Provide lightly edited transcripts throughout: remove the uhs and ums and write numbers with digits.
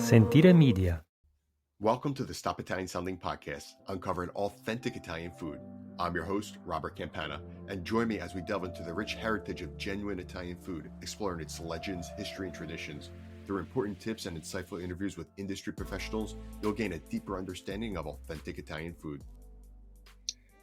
Sentire Media. Welcome to the Stop Italian Sounding podcast, uncovering authentic Italian food. I'm your host, Robert Campana, and join me as we delve into the rich heritage of genuine Italian food, exploring its legends, history, and traditions. Through important tips and insightful interviews with industry professionals, you'll gain a deeper understanding of authentic Italian food.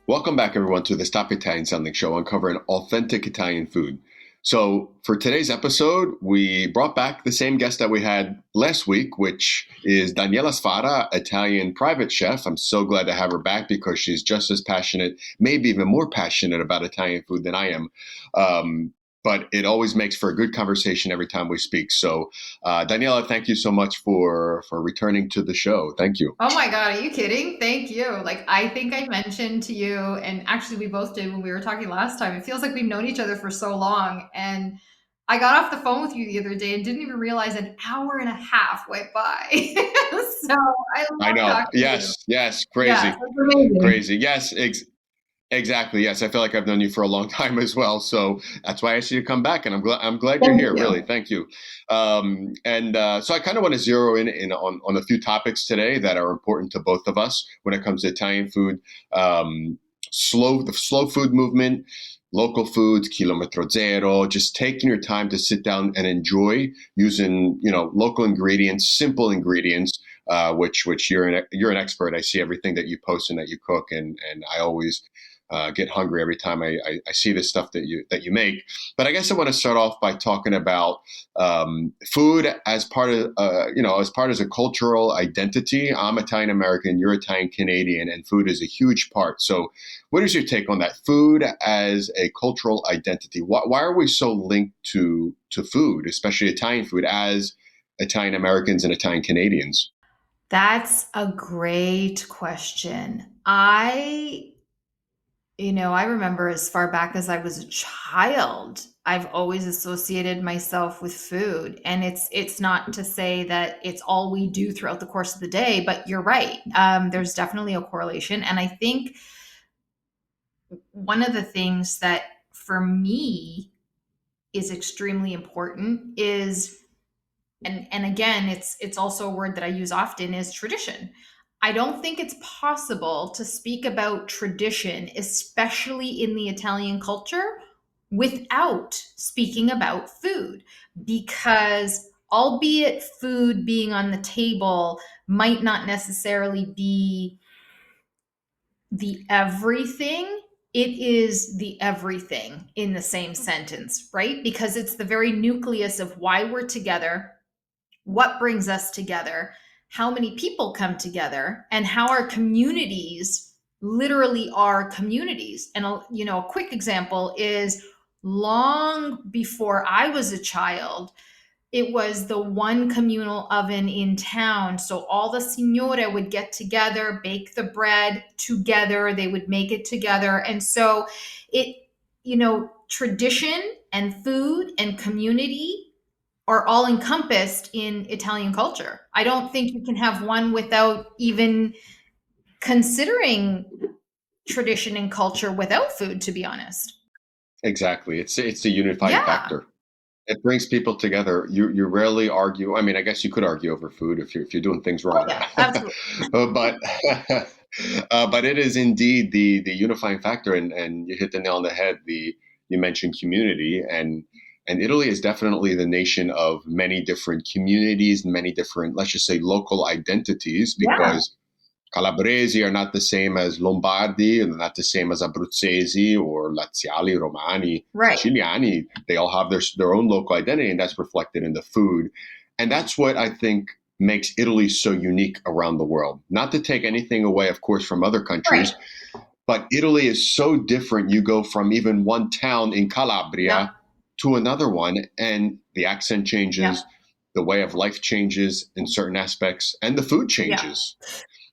Welcome back, everyone, to the Stop Italian Sounding show, uncovering authentic Italian food. So for today's episode, we brought back the same guest that we had last week, which is Daniela Sfara, Italian private chef. I'm so glad to have her back because she's just as passionate, maybe even more passionate about Italian food than I am. But it always makes for a good conversation every time we speak. So Daniela, thank you so much for returning to the show. Thank you. Oh my God, are you kidding? Thank you. I think I mentioned to you, and actually we both did when we were talking last time, it feels like we've known each other for so long. And I got off the phone with you the other day and didn't even realize an hour and a half went by. So I know. Yes. Crazy. Yeah, crazy. Yes. Exactly. Yes. I feel like I've known you for a long time as well. So that's why I asked you to come back, and I'm glad you're here. Really. Thank you. So I kind of want to zero in on a few topics today that are important to both of us when it comes to Italian food, the slow food movement, local foods, chilometro zero, just taking your time to sit down and enjoy using, local ingredients, simple ingredients, which you're an expert. I see everything that you post and that you cook, and I always get hungry every time I see this stuff that you make. But I guess I want to start off by talking about food as part of as a cultural identity. I'm Italian American, you're Italian Canadian, and food is a huge part. So what is your take on that? Food as a cultural identity. Why are we so linked to food, especially Italian food, as Italian Americans and Italian Canadians? That's a great question. I remember as far back as I was a child, I've always associated myself with food. And it's not to say that it's all we do throughout the course of the day, but you're right. There's definitely a correlation. And I think one of the things that for me is extremely important is, and again, it's also a word that I use often, is tradition. I don't think it's possible to speak about tradition, especially in the Italian culture, without speaking about food, because albeit food being on the table might not necessarily be the everything, it is the everything in the same sentence, right? Because it's the very nucleus of why we're together, what brings us together, how many people come together, and how our communities literally are communities. And a quick example is, long before I was a child, it was the one communal oven in town. So all the signore would get together, bake the bread together, they would make it together. And so tradition and food and community are all encompassed in Italian culture. I don't think you can have one without even considering tradition and culture without food, to be honest. Exactly. It's a unifying factor. It brings people together. You rarely argue. I mean, I guess you could argue over food if you're doing things wrong. Oh, yeah, absolutely. But it is indeed the unifying factor, and you hit the nail on the head. You mentioned community, and Italy is definitely the nation of many different communities, many different, let's just say, local identities, because Calabresi are not the same as Lombardi, and not the same as Abruzzesi or Laziali, Romani, Siciliani. They all have their own local identity, and that's reflected in the food. And that's what I think makes Italy so unique around the world. Not to take anything away, of course, from other countries, but Italy is so different. You go from even one town in Calabria to another one, and the accent changes, the way of life changes in certain aspects, and the food changes.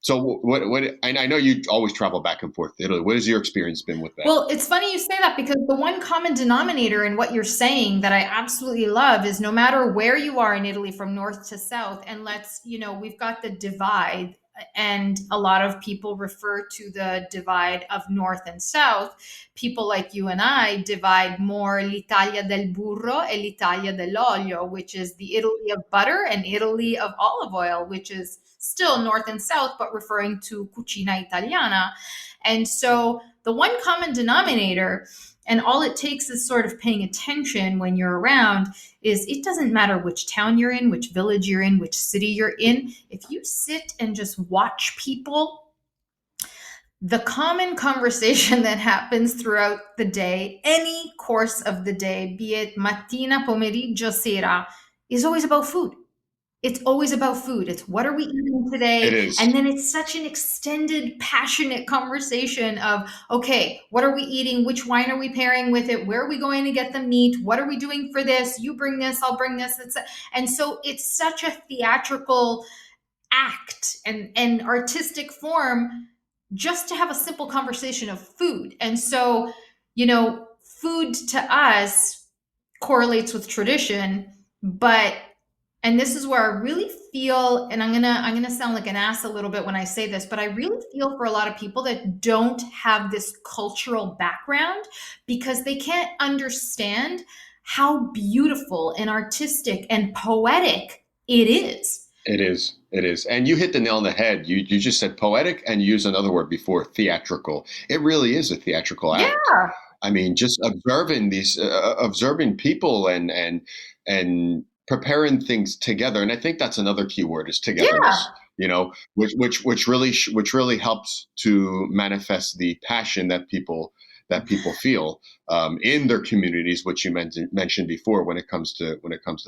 So what? I know you always travel back and forth to Italy. What has your experience been with that? Well, it's funny you say that, because the one common denominator in what you're saying that I absolutely love is, no matter where you are in Italy, from north to south, and we've got the divide and a lot of people refer to the divide of North and South. People like you and I divide more l'Italia del burro e l'Italia dell'olio, which is the Italy of butter and Italy of olive oil, which is still North and South, but referring to cucina italiana. And so the one common denominator, and all it takes is sort of paying attention when you're around, is it doesn't matter which town you're in, which village you're in, which city you're in. If you sit and just watch people, the common conversation that happens throughout the day, any course of the day, be it mattina, pomeriggio, sera, is always about food. It's always about food. It's what are we eating It today? is. And then it's such an extended, passionate conversation of, okay, what are we eating? Which wine are we pairing with it? Where are we going to get the meat? What are we doing for this? You bring this, I'll bring this. And so it's such a theatrical act and artistic form just to have a simple conversation of food. And so, food to us correlates with tradition, but and this is where I really feel, and I'm gonna sound like an ass a little bit when I say this, but I really feel for a lot of people that don't have this cultural background because they can't understand how beautiful and artistic and poetic it is. It is. It is. And you hit the nail on the head. You just said poetic and you used another word before, theatrical. It really is a theatrical act. Yeah. I mean, just observing people and preparing things together. And I think that's another key word is togetherness. Yeah. Which really helps to manifest the passion that people feel in their communities, which you mentioned before when it comes to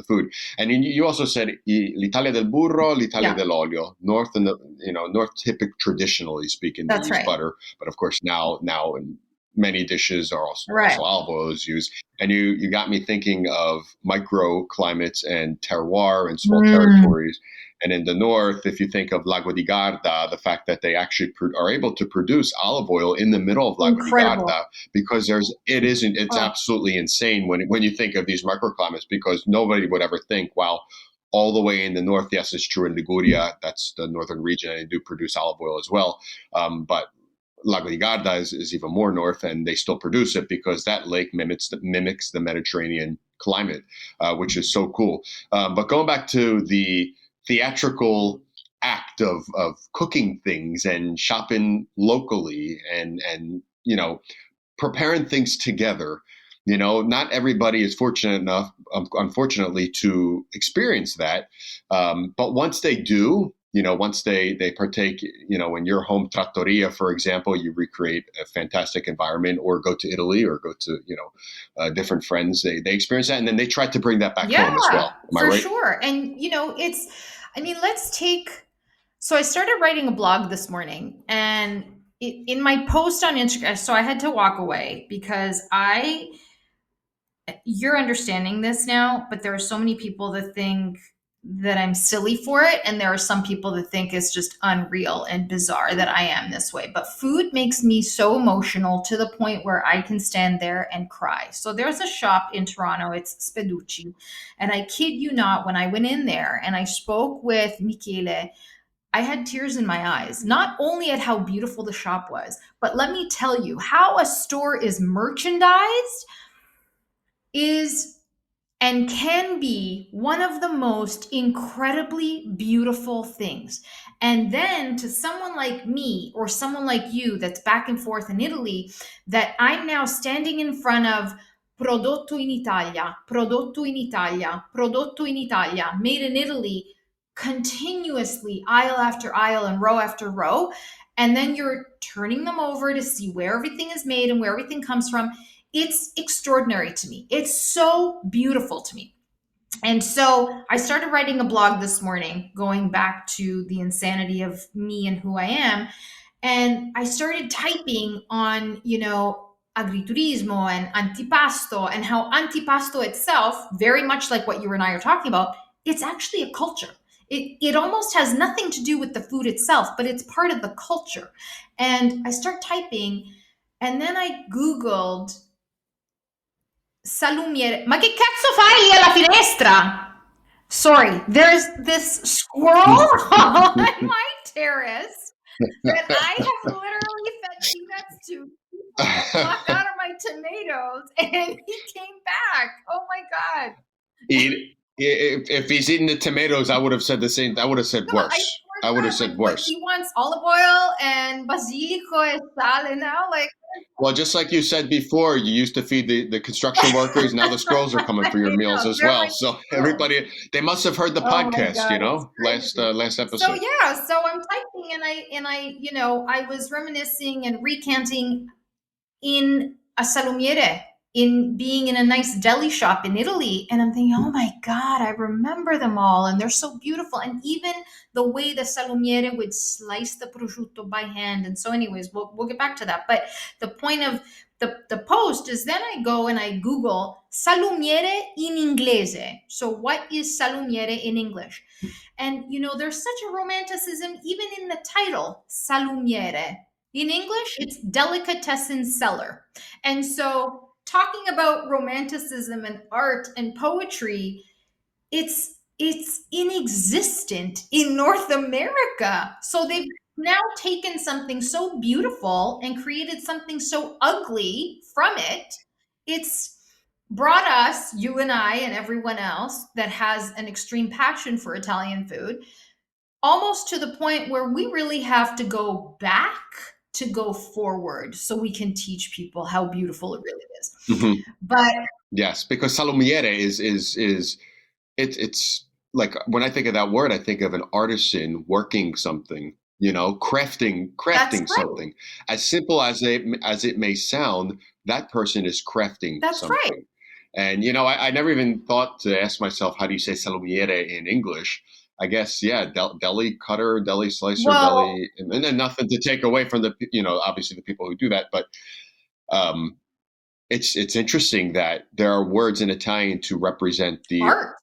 food. And you also said l'Italia del burro, l'Italia dell'olio. North and North traditionally speaking, they use butter, but of course now in many dishes are also olive oil is used. And you got me thinking of microclimates and terroir and small territories. And in the north, if you think of Lago di Garda, the fact that they actually are able to produce olive oil in the middle of Lago di Garda, because it's absolutely insane when you think of these microclimates, because nobody would ever think, wow, all the way in the north, yes, it's true in Liguria, that's the northern region, and they do produce olive oil as well. But Lago di Garda is even more north, and they still produce it because that lake mimics the Mediterranean climate, which is so cool. But going back to the theatrical act of cooking things and shopping locally and preparing things together. Not everybody is fortunate enough, unfortunately, to experience that. But once they do, once they partake, in your home trattoria, for example, you recreate a fantastic environment, or go to Italy or go to, different friends, they experience that. And then they try to bring that back home as well. Am I right? For sure. And, so I started writing a blog this morning, and in my post on Instagram, so I had to walk away because you're understanding this now, but there are so many people that think that I'm silly for it. And there are some people that think it's just unreal and bizarre that I am this way. But food makes me so emotional to the point where I can stand there and cry. So there's a shop in Toronto, it's Speducci. And I kid you not, when I went in there and I spoke with Michele, I had tears in my eyes, not only at how beautiful the shop was, but let me tell you, how a store is merchandised is and can be one of the most incredibly beautiful things. And then to someone like me or someone like you that's back and forth in Italy, that I'm now standing in front of prodotto in Italia, prodotto in Italia, prodotto in Italia, made in Italy, continuously aisle after aisle and row after row. And then you're turning them over to see where everything is made and where everything comes from. It's extraordinary to me. It's so beautiful to me. And so I started writing a blog this morning, going back to the insanity of me and who I am. And I started typing on, agriturismo and antipasto, and how antipasto itself, very much like what you and I are talking about, it's actually a culture. It almost has nothing to do with the food itself, but it's part of the culture. And I start typing, and then I Googled salumiere. Ma che cazzo fai lì alla finestra? Sorry, there's this squirrel on my terrace that I have literally fed peanuts to people to pluck out of my tomatoes, and he came back. Oh my God. If he's eating the tomatoes, I would have said the same. I would have said No, I worse. swear I would have to God, said like worse. he wants olive oil and basilico and sal now. Like, Well, just like you said before, you used to feed the construction workers. Now the squirrels are coming for your I meals know, as they're well. my So squirrels. everybody, they must have heard the Oh my podcast, God, it's crazy. last So episode. yeah, so I'm typing and I, I was reminiscing and recanting in a salumiere, in being in a nice deli shop in Italy. And I'm thinking, oh my God, I remember them all. And they're so beautiful. And even the way the salumiere would slice the prosciutto by hand. And so, anyways, we'll get back to that. But the point of the post is then I go and I Google salumiere in inglese. So, what is salumiere in English? And, there's such a romanticism even in the title, salumiere. In English, it's delicatessen cellar. And so, talking about romanticism and art and poetry, it's inexistent in North America. So they've now taken something so beautiful and created something so ugly from it. It's brought us, you and I and everyone else that has an extreme passion for Italian food, almost to the point where we really have to go back to go forward so we can teach people how beautiful it really is. Mm-hmm. But yes, because salumiere is it's like when I think of that word, I think of an artisan working something, that's crafting right. something. As simple as it may sound, that person is crafting That's right. something. And I never even thought to ask myself, how do you say salumiere in English? I guess, yeah, deli cutter, deli slicer, Well, deli, and then nothing to take away from the, obviously the people who do that, but um, it's interesting that there are words in Italian to represent art.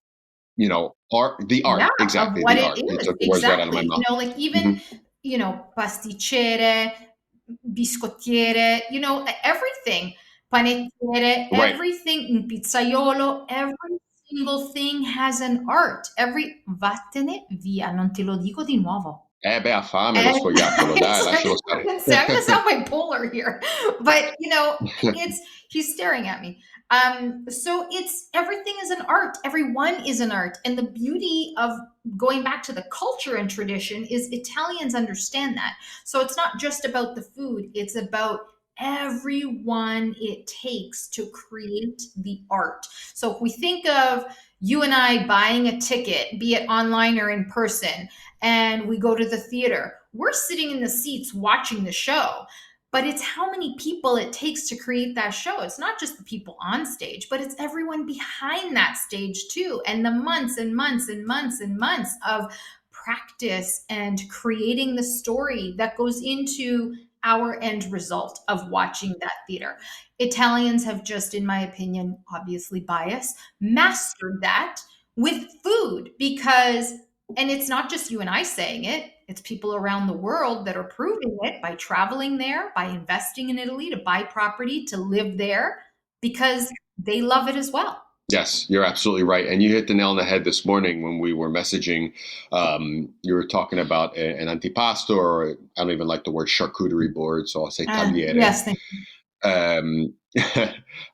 the art, Yeah, of exactly, what the it art. You is. took the words right out of my Exactly. mouth. Like Hmm. even, pasticcere, biscottiere, everything. Panettiere, Right. everything, un pizzaiolo, every single thing has an art. Vattene via, non te lo dico di nuovo. Beh, ha fame lo And scoiattolo, dai, lascialo stare. I'm gonna sound bipolar here, but it's he's staring at me. So it's everything is an art. Everyone is an art, and the beauty of going back to the culture and tradition is Italians understand that. So it's not just about the food; it's about everyone it takes to create the art. So if we think of you and I buying a ticket, be it online or in person, and we go to the theater, we're sitting in the seats watching the show. But it's how many people it takes to create that show. It's not just the people on stage, but it's everyone behind that stage too. And the months and months and months and months of practice and creating the story that goes into our end result of watching that theater. Italians have just, in my opinion, obviously biased, mastered that with food because, and it's not just you and I saying it, it's people around the world that are proving it by traveling there, by investing in Italy to buy property, to live there, because they love it as well. Yes, you're absolutely right. And you hit the nail on the head this morning when we were messaging. You were talking about an antipasto, or I don't even like the word charcuterie board, so I'll say tagliere. Yes, thank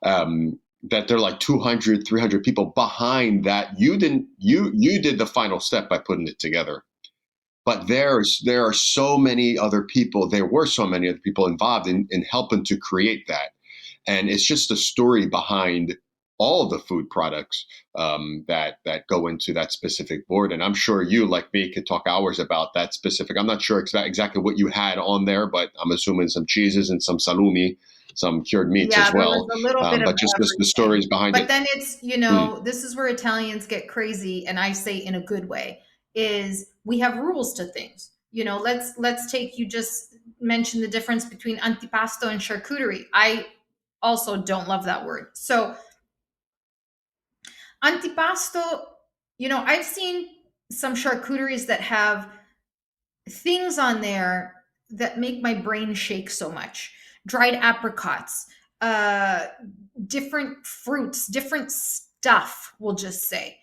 Um, that they're like 200, 300 people behind that. You did the final step by putting it together. But there are so many other people. There were so many other people involved in helping to create that, and it's just a story behind all of the food products that go into that specific board. And I'm sure you, like me, could talk hours about that specific. I'm not sure exactly what you had on there, but I'm assuming some cheeses and some salumi, some cured meats Yeah, as there was well. a little bit of But just the everything. stories behind But it. then it's, Mm. this is where Italians get crazy, and I say in a good way, is we have rules to things. Let's take, you just mentioned the difference between antipasto and charcuterie. I also don't love that word. So antipasto, I've seen some charcuteries that have things on there that make my brain shake so much. Dried apricots, uh, different fruits, different stuff, we'll just say.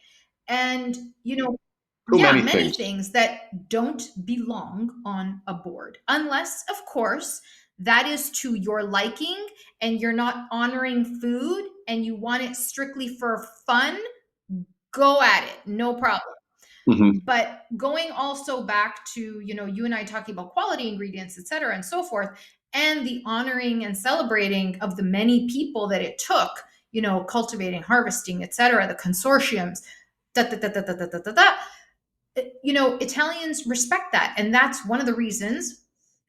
And, Too yeah, many many things. things that don't belong on a board, unless, of course, that is to your liking and you're not honoring food and you want it strictly for fun. Go at it, no problem. Hmm. But going also back to, you and I talking about quality ingredients, et cetera, and so forth, and the honoring and celebrating of the many people that it took, cultivating, harvesting, et cetera, the consortiums, da, da, da, da, da, da, da, da. Italians respect that. And that's one of the reasons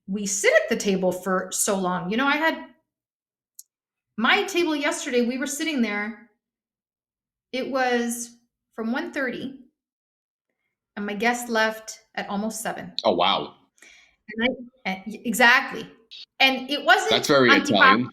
we sit at the table for so long. I had my table yesterday, we were sitting there. It was from 1:30 and my guest left at almost 7. Oh, wow. Exactly. And it wasn't That's very antipasto. Italian.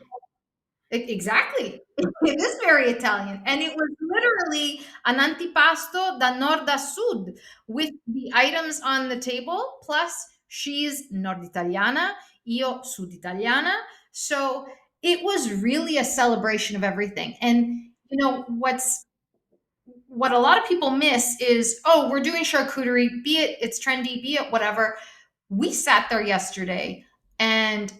Exactly. It is very Italian. And it was literally an antipasto da nord a sud with the items on the table, plus she's Nord Italiana, io Sud Italiana. So it was really a celebration of everything. And what a lot of people miss is, oh, we're doing charcuterie, be it it's trendy, be it whatever. We sat there yesterday and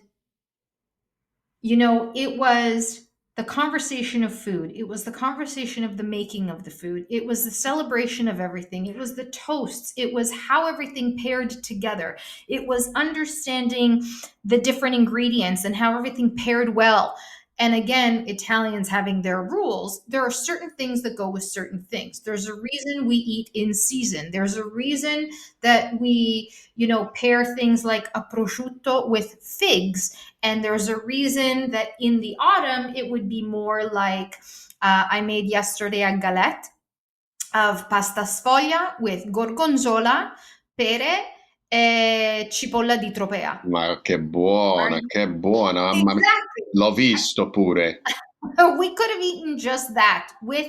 it was the conversation of food. It was the conversation of the making of the food. It was the celebration of everything. It was the toasts. It was how everything paired together. It was understanding the different ingredients and how everything paired well. And again, Italians having their rules, there are certain things that go with certain things. There's a reason we eat in season. There's a reason that we, pair things like a prosciutto with figs, and there's a reason that in the autumn, it would be more like I made yesterday a galette of pasta sfoglia with gorgonzola, pere, e cipolla di tropea. Ma che buona, che buona. Exactly. L'ho visto pure. We could have eaten just that with,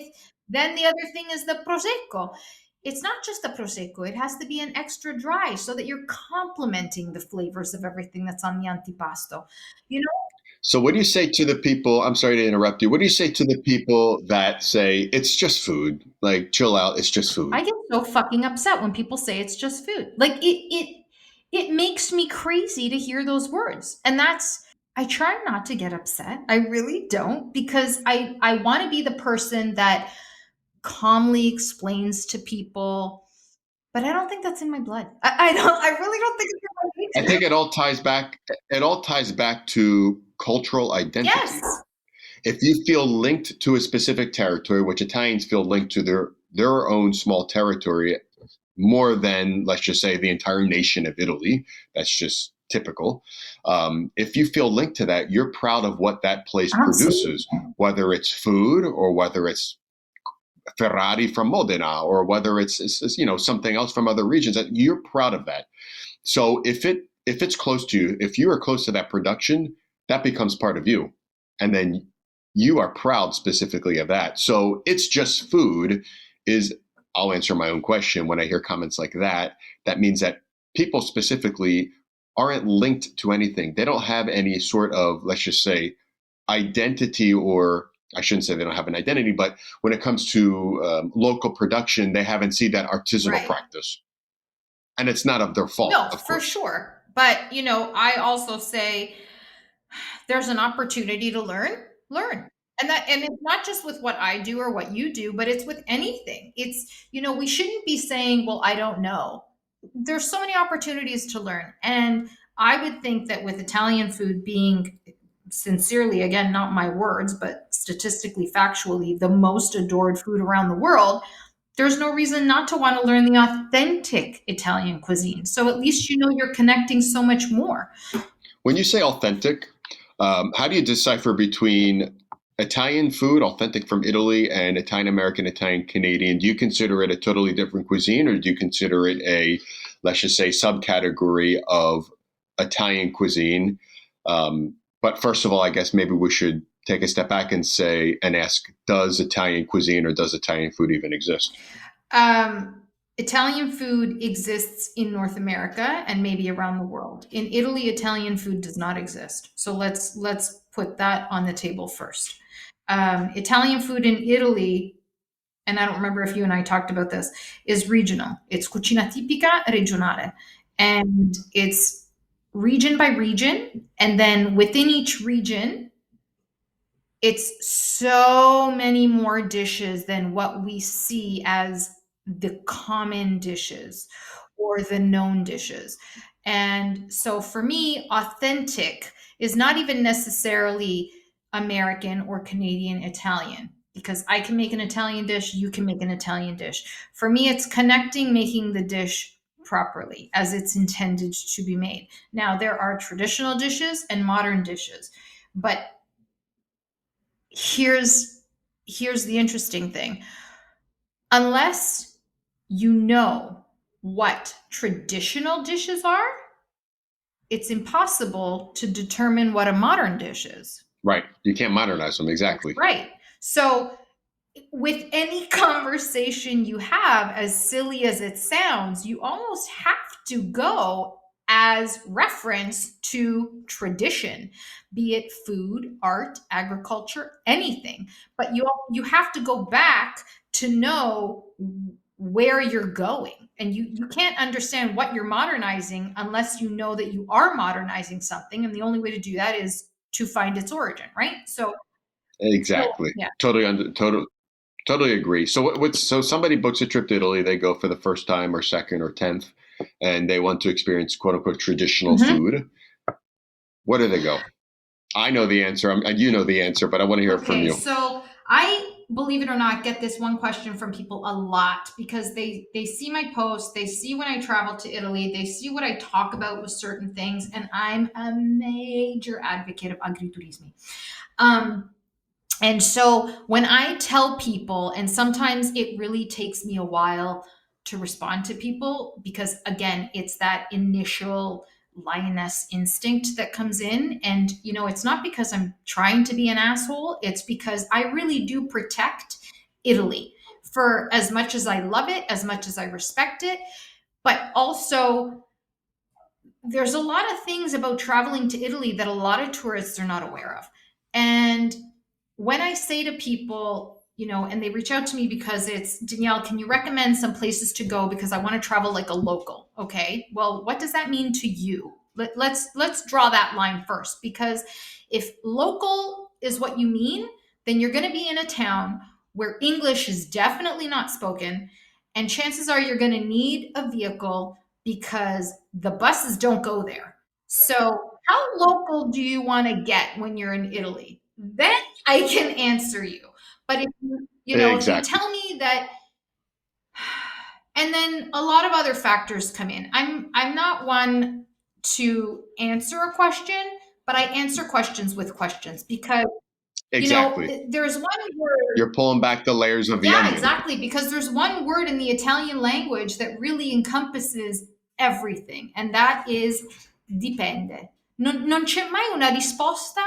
then the other thing is the prosecco. It's not just a prosecco, it has to be an extra dry so that you're complementing the flavors of everything that's on the antipasto. You know, So what do you say to the people? I'm sorry to interrupt you. What do you say to the people that say it's just food? Like, chill out, it's just food. I get so fucking upset when people say it's just food. Like it makes me crazy to hear those words. And that's, I try not to get upset. I really don't, because I want to be the person that calmly explains to people, but I don't think that's in my blood. I really don't think it's in my I nature. think it all ties back to cultural Yes. identity. If you feel linked to a specific territory, which Italians feel linked to their own small territory more than, let's just say, the entire nation of Italy, that's just typical. If you feel linked to that, you're proud of what that place Absolutely. produces, whether it's food or whether it's Ferrari from Modena or whether it's something else from other regions. That you're proud of that. So if it's close to you, if you are close to that production, that becomes part of you, and then you are proud specifically of that. So it's just food is. I'll answer my own question when I hear comments like that. That means that people specifically aren't linked to anything. They don't have any sort of, let's just say, identity, or I shouldn't say they don't have an identity, but when it comes to local production, they haven't seen that artisanal Right. practice. And it's not of their fault, No, of for course. sure. But, I also say there's an opportunity to learn. And it's not just with what I do or what you do, but it's with anything. It's, we shouldn't be saying, well, I don't know. There's so many opportunities to learn. And I would think that with Italian food being, sincerely, again, not my words, but statistically, factually, the most adored food around the world, there's no reason not to want to learn the authentic Italian cuisine. So at least you're connecting so much more. When you say authentic, how do you decipher between Italian food, authentic from Italy, and Italian American, Italian Canadian? Do you consider it a totally different cuisine, or do you consider it a, let's just say, subcategory of Italian cuisine? But first of all, I guess maybe we should take a step back and say and ask: does Italian cuisine or does Italian food even exist? Um, Italian food exists in North America and maybe around the world. In Italy, Italian food does not exist. So let's put that on the table first. Italian food in Italy and I don't remember if you and I talked about this, is regional. It's cucina tipica regionale. And it's region by region. And then within each region, it's so many more dishes than what we see as the common dishes or the known dishes. And so for me, authentic is not even necessarily American or Canadian Italian, because I can make an Italian dish, you can make an Italian dish. For me, it's connecting, making the dish properly as it's intended to be made. Now, there are traditional dishes and modern dishes, but here's here's the interesting thing. Unless you know what traditional dishes are, it's impossible to determine what a modern dish is. Right. You can't modernize them. That's Exactly. right. So with any conversation you have, as silly as it sounds, you almost have to go as reference to tradition, be it food, art, agriculture, anything. But you have to go back to know where you're going. And you can't understand what you're modernizing unless you know that you are modernizing something. And the only way to do that is to find its origin, right? So Exactly. yeah. Totally agree. So so somebody books a trip to Italy, they go for the first time or second or 10th, and they want to experience quote unquote traditional Mhm. food. Where do they go? I know the answer, and you know the answer, but I want to hear it from Okay, you. so I, believe it or not, get this one question from people a lot because they see my posts, they see when I travel to Italy, they see what I talk about with certain things, and I'm a major advocate of agriturismo. Um, and so when I tell people, and sometimes it really takes me a while to respond to people because, again, it's that initial lioness instinct that comes in. And, it's not because I'm trying to be an asshole, it's because I really do protect Italy for as much as I love it, as much as I respect it. But also, there's a lot of things about traveling to Italy that a lot of tourists are not aware of. And when I say to people, and they reach out to me because it's, Danielle, can you recommend some places to go because I want to travel like a local? Okay. Well, what does that mean to you? Let's draw that line first, because if local is what you mean, then you're going to be in a town where English is definitely not spoken, and chances are you're going to need a vehicle because the buses don't go there. So, how local do you want to get when you're in Italy? Then I can answer you. But if you Exactly. tell me that, and then a lot of other factors come in. I'm not one to answer a question, but I answer questions with questions because Exactly. there's one word. You're pulling back the layers of the Yeah, onion. exactly. Because there's one word in the Italian language that really encompasses everything, and that is dipende. Non c'è mai una risposta.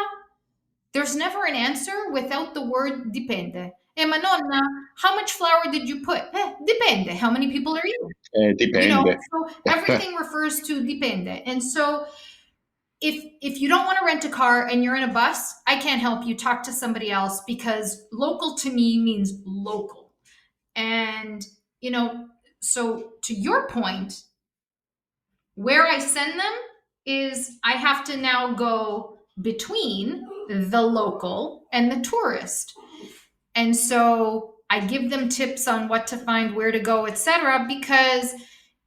There's never an answer without the word dipende. Ma nonna, how much flour did you put? Dipende. How many people are you? Dipende. So everything refers to dipende. And so if you don't want to rent a car and you're in a bus, I can't help you. Talk to somebody else, because local to me means local. And, so to your point, where I send them is I have to now go between the local and the tourist. And so I give them tips on what to find, where to go, etc. Because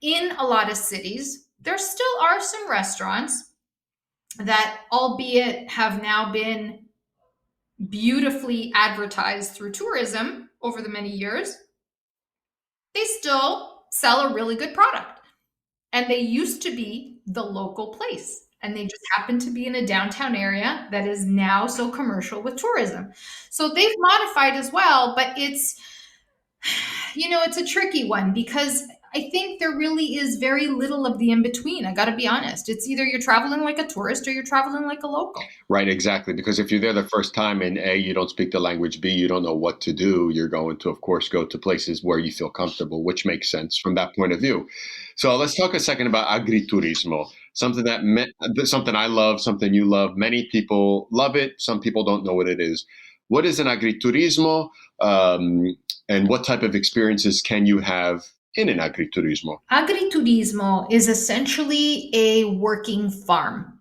in a lot of cities, there still are some restaurants that, albeit have now been beautifully advertised through tourism over the many years, they still sell a really good product. And they used to be the local place. And they just happen to be in a downtown area that is now so commercial with tourism. So they've modified as well, but it's a tricky one because I think there really is very little of the in between. I got to be honest. It's either you're traveling like a tourist or you're traveling like a local. Right, exactly. Because if you're there the first time and A, you don't speak the language, B, you don't know what to do, you're going to, of course, go to places where you feel comfortable, which makes sense from that point of view. So let's talk a second about agriturismo, something I love, something you love. Many people love it. Some people don't know what it is. what is an agriturismo, um, and what type of experiences can you have in an agriturismo? Agriturismo is essentially a working farm.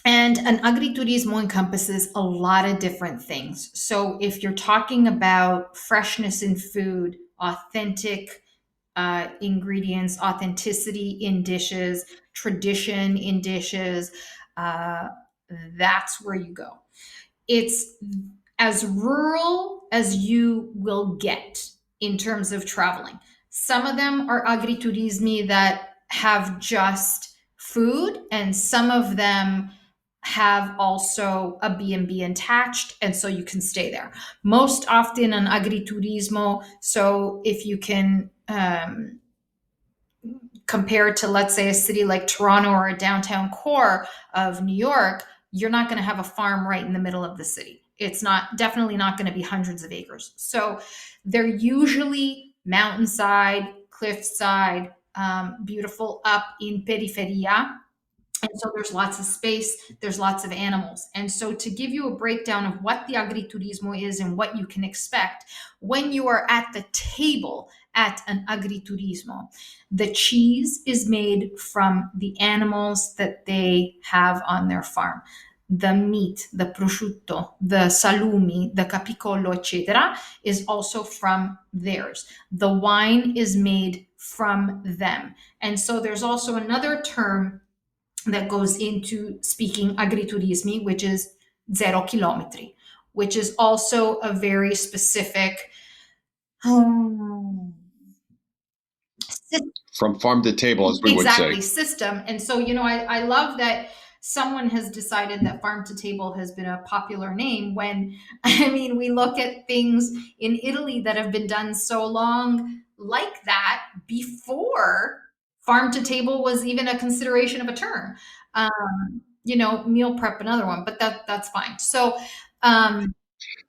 And an agriturismo encompasses a lot of different things. So if you're talking about freshness in food, authentic ingredients, authenticity in dishes, tradition in dishes, uh, that's where you go. It's as rural as you will get in terms of traveling. Some of them are agriturismi that have just food, and some of them have also a B&B attached, and so you can stay there. Most often an agriturismo, so if you can compare to, let's say, a city like Toronto or a downtown core of New York, you're not going to have a farm right in the middle of the city. It's not definitely not going to be hundreds of acres. So they're usually mountainside, cliffside, beautiful up in periferia, and so there's lots of space, there's lots of animals. And so to give you a breakdown of what the agriturismo is and what you can expect when you are at the table at an agriturismo, the cheese is made from the animals that they have on their farm. The meat, the prosciutto, the salumi, the capicollo, etc., is also from theirs. The wine is made from them. And so there's also another term that goes into speaking agriturismi, which is zero chilometri, which is also a very specific um, From farm to table, as we would say. exactly system. And so, I love that someone has decided that farm to table has been a popular name when, I mean, we look at things in Italy that have been done so long like that before farm to table was even a consideration of a term. Meal prep, another one, but that's fine. So, um,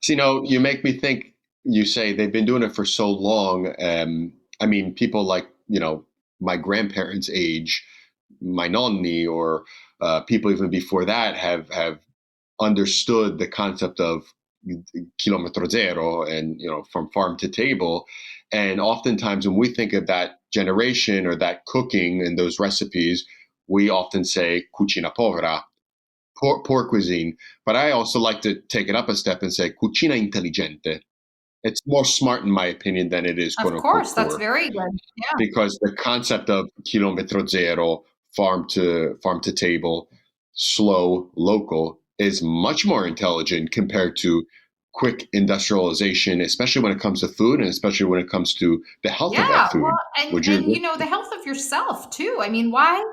So, you make me think. You say they've been doing it for so long. I mean, people like my grandparents' age, my nonni, or people even before that have understood the concept of kilometro zero, and from farm to table. And oftentimes, when we think of that generation or that cooking and those recipes, we often say cucina povera, poor cuisine. But I also like to take it up a step and say cucina intelligente. It's more smart, in my opinion, than it is quote of unquote course, that's poor, very good. Yeah. because the concept of kilometro zero, farm to table, slow, local, is much more intelligent compared to quick industrialization, especially when it comes to food and especially when it comes to the health of that Yeah, well, food. and Would you and agree? the health of yourself too. I mean, why?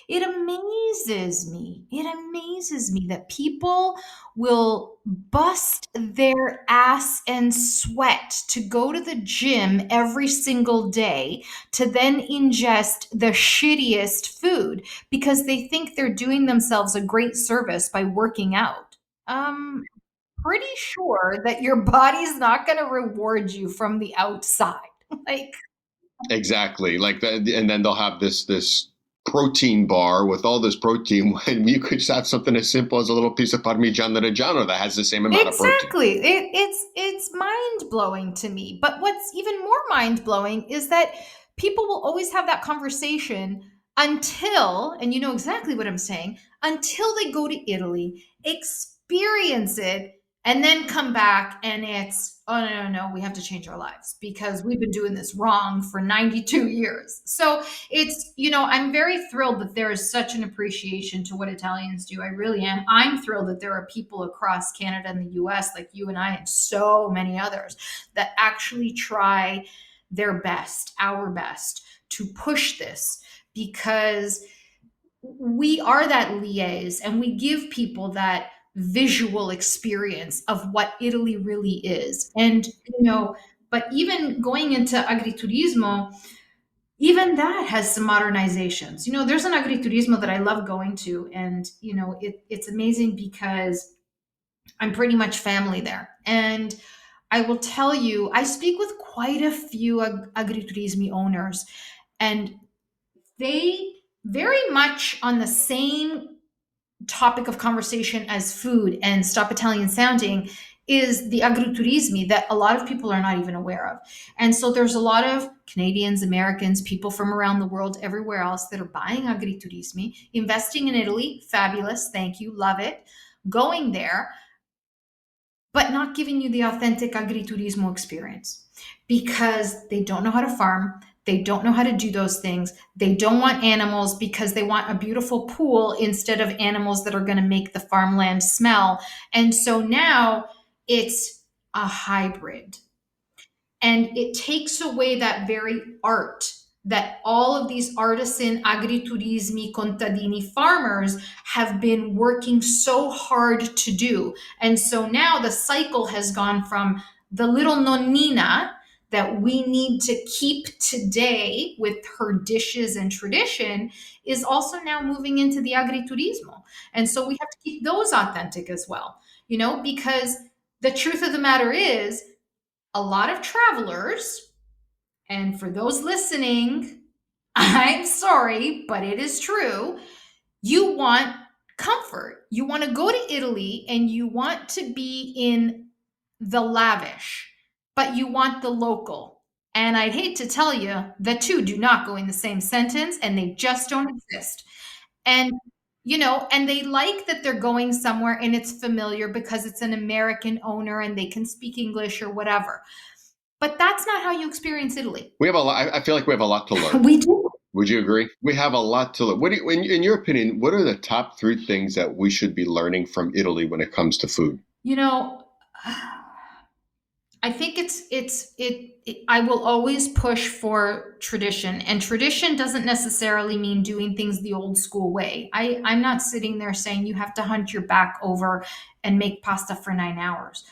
It amazes me. It amazes me that people will bust their ass and sweat to go to the gym every single day to then ingest the shittiest food because they think they're doing themselves a great service by working out. Pretty sure that your body's not going to reward you from the outside. Like, Exactly. Like that, and then they'll have this protein bar with all this protein when you could just have something as simple as a little piece of Parmigiano Reggiano that has the same amount of protein. exactly. It's mind blowing to me. But what's even more mind blowing is that people will always have that conversation until, and you know exactly what I'm saying, until they go to Italy, experience it, and then come back and it's, oh, no, no, no, we have to change our lives because we've been doing this wrong for 92 years. So it's, I'm very thrilled that there is such an appreciation to what Italians do. I really am. I'm thrilled that there are people across Canada and the US, like you and I, and so many others, that actually try their best, our best, to push this because we are that liaise and we give people that visual experience of what Italy really is. And, but even going into agriturismo, even that has some modernizations. There's an agriturismo that I love going to, and it's amazing because I'm pretty much family there. And I will tell you, I speak with quite a few agriturismi owners, and they very much on the same topic of conversation as food and stop Italian sounding is the agriturismi that a lot of people are not even aware of. And so there's a lot of Canadians, Americans, people from around the world, everywhere else that are buying agriturismi, investing in Italy. Fabulous. Thank you. Love it. Going there, but not giving you the authentic agriturismo experience because they don't know how to farm. They don't know how to do those things. They don't want animals because they want a beautiful pool instead of animals that are going to make the farmland smell. And so now it's a hybrid. And it takes away that very art that all of these artisan agriturismi contadini farmers have been working so hard to do. And so now the cycle has gone from the little nonnina that we need to keep today with her dishes and tradition is also now moving into the agriturismo. And so we have to keep those authentic as well, because the truth of the matter is a lot of travelers, and for those listening, I'm sorry, but it is true. You want comfort. You want to go to Italy and you want to be in the lavish, but you want the local. And I'd hate to tell you, the two do not go in the same sentence and they just don't exist. And and they like that they're going somewhere and it's familiar because it's an American owner and they can speak English or whatever. But that's not how you experience Italy. We have a lot. I feel like we have a lot to learn. We do. Would you agree? We have a lot to learn. What do you, in your opinion, what are the top 3 things that we should be learning from Italy when it comes to food? I think I will always push for tradition, and tradition doesn't necessarily mean doing things the old school way. I'm not sitting there saying you have to hunt your back over and make pasta for 9 hours,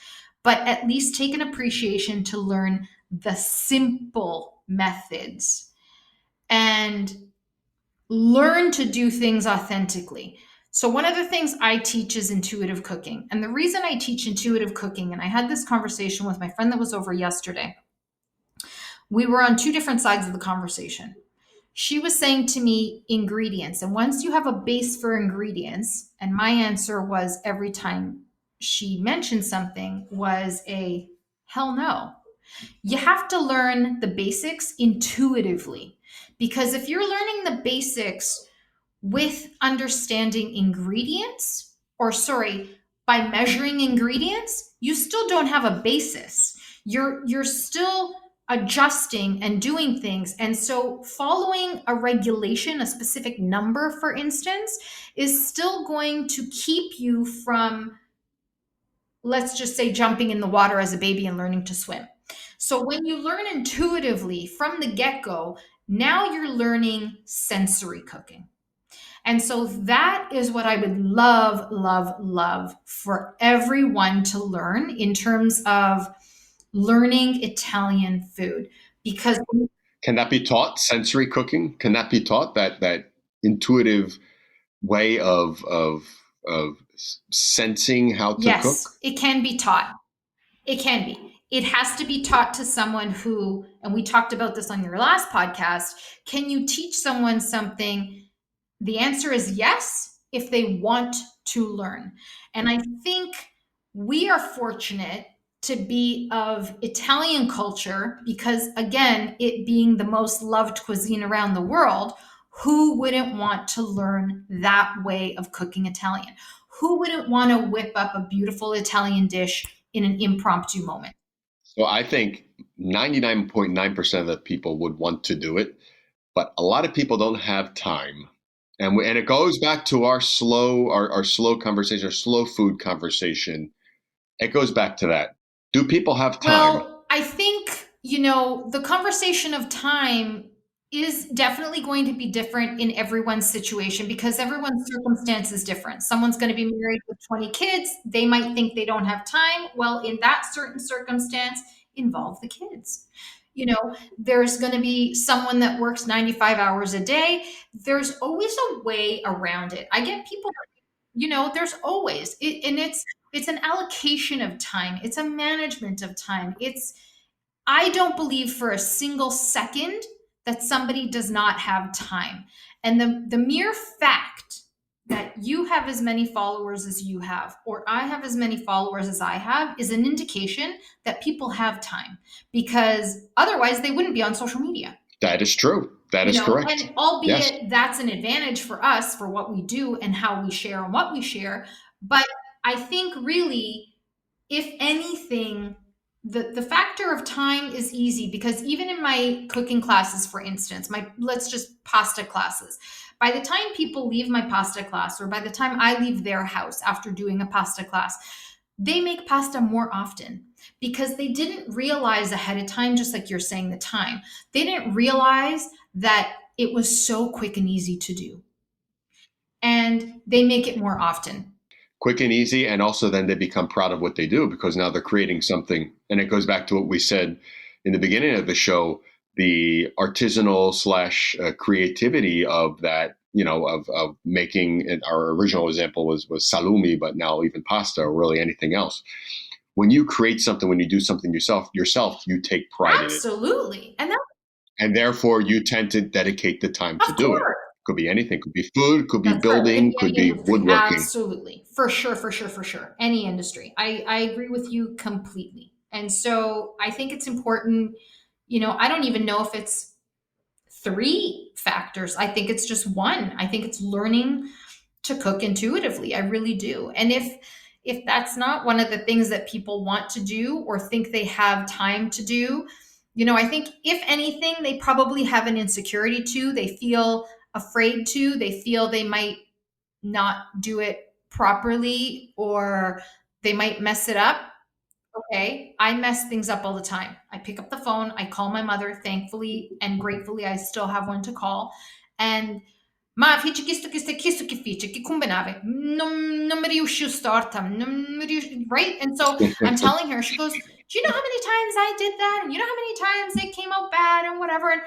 but at least take an appreciation to learn the simple methods and learn to do things authentically. So, one of the things I teach is intuitive cooking. And the reason I teach intuitive cooking, and I had this conversation with my friend that was over yesterday, we were on 2 different sides of the conversation. She was saying to me ingredients. And once you have a base for ingredients, and my answer was every time she mentioned something was a hell no. You have to learn the basics intuitively. Because if you're learning the basics with understanding ingredients, or sorry, by measuring ingredients, you still don't have a basis. You're still adjusting and doing things. And so following a regulation, a specific number, for instance, is still going to keep you from, let's just say, jumping in the water as a baby and learning to swim. So when you learn intuitively from the get-go, now you're learning sensory cooking. And so that is what I would love, love, love for everyone to learn in terms of learning Italian food. Because Can that be taught? Sensory cooking? Can that be taught? That intuitive way of sensing how to cook? yes, it can be taught. It can be. It has to be taught to someone who, and we talked about this on your last podcast, can you teach someone something? The answer is yes, if they want to learn. And I think we are fortunate to be of Italian culture because, again, it being the most loved cuisine around the world, who wouldn't want to learn that way of cooking Italian? Who wouldn't want to whip up a beautiful Italian dish in an impromptu moment? So I think 99.9% of the people would want to do it, but a lot of people don't have time. And it goes back to our slow conversation, our slow food conversation. It goes back to that. Do people have time? Well, I think, the conversation of time is definitely going to be different in everyone's situation because everyone's circumstance is different. Someone's going to be married with 20 kids. They might think they don't have time. Well, in that certain circumstance, involve the kids. There's going to be someone that works 95 hours a day. There's always a way around it. I get people, there's always, and it's an allocation of time. It's a management of time. I don't believe for a single second that somebody does not have time. And the mere fact that you have as many followers as you have, or I have as many followers as I have, is an indication that people have time, because otherwise they wouldn't be on social media. That is true. That is correct. And Yes. albeit that's an advantage for us for what we do and how we share and what we share. But I think really, if anything, the factor of time is easy, because even in my cooking classes, for instance, my, let's just pasta classes, by the time people leave my pasta class, or by the time I leave their house after doing a pasta class, they make pasta more often, because they didn't realize ahead of time, just like you're saying, the time, they didn't realize that it was so quick and easy to do, and they make it more often. Quick and easy, and also then they become proud of what they do because now they're creating something. And it goes back to what we said in the beginning of the show, the artisanal slash creativity of that, of making it. Our original example was salumi, but now even pasta or really anything else. When you create something, when you do something yourself, you take pride in it. Absolutely. And therefore you tend to dedicate the time to Of do it. course. Could be anything, could be food, could be That's right. It can building, be could any be industry. woodworking. Absolutely. For sure, for sure, for sure. Any industry. I agree with you completely. And so I think it's important, I don't even know if it's three factors. I think it's just one. I think it's learning to cook intuitively. I really do. And if that's not one of the things that people want to do or think they have time to do, I think if anything, they probably have an insecurity too. They feel afraid to, they feel they might not do it properly, or they might mess it up. Okay, I mess things up all the time. I pick up the phone, I call my mother. Thankfully and gratefully, I still have one to call. And ma fece questo che fece, che combinava. Non mi riuscivo storta, right? And so I'm telling her, she goes, do you know how many times I did that? And you know how many times it came out bad and whatever? And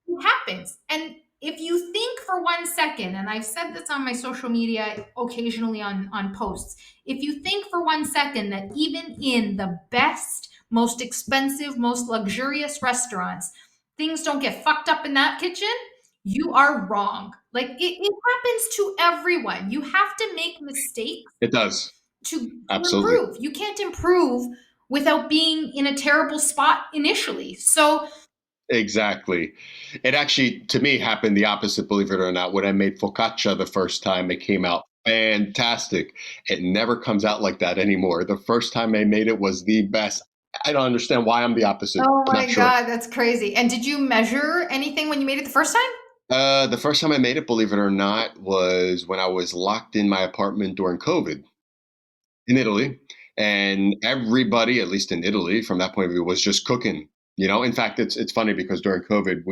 it happens. And if you think for 1 second, and I've said this on my social media occasionally on posts, if you think for 1 second that even in the best, most expensive, most luxurious restaurants, things don't get fucked up in that kitchen, you are wrong. Like it happens to everyone. You have to make mistakes It does. to Absolutely. improve. You can't improve without being in a terrible spot initially. So Exactly. It actually, to me, happened the opposite, believe it or not. When I made focaccia the first time, it came out fantastic. It never comes out like that anymore. The first time I made it was the best. I don't understand why I'm the opposite. oh Not my sure. God, that's crazy. And did you measure anything when you made it the first time? The first time I made it, believe it or not, was when I was locked in my apartment during COVID in Italy. And everybody, at least in Italy, from that point of view, was just cooking. In fact, it's funny because during COVID,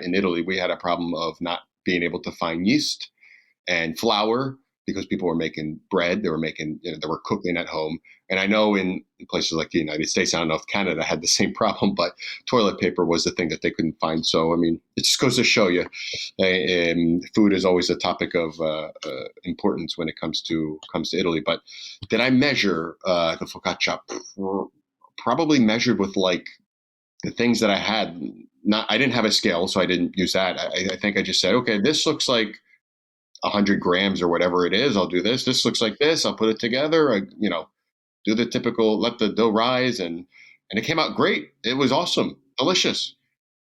in Italy we had a problem of not being able to find yeast and flour because people were making bread, they were cooking at home. And I know in places like the United States, I don't know if Canada had the same problem, but toilet paper was the thing that they couldn't find. So I mean, it just goes to show you, food is always a topic of importance when it comes to Italy. But did I measure the focaccia? Probably measured with like the things that I had. Not, I didn't have a scale, so I didn't use that. I think I just said, okay, this looks like 100 grams or whatever it is. I'll do this. This looks like this. I'll put it together. Do the typical, let the dough rise, and it came out great. It was awesome, delicious.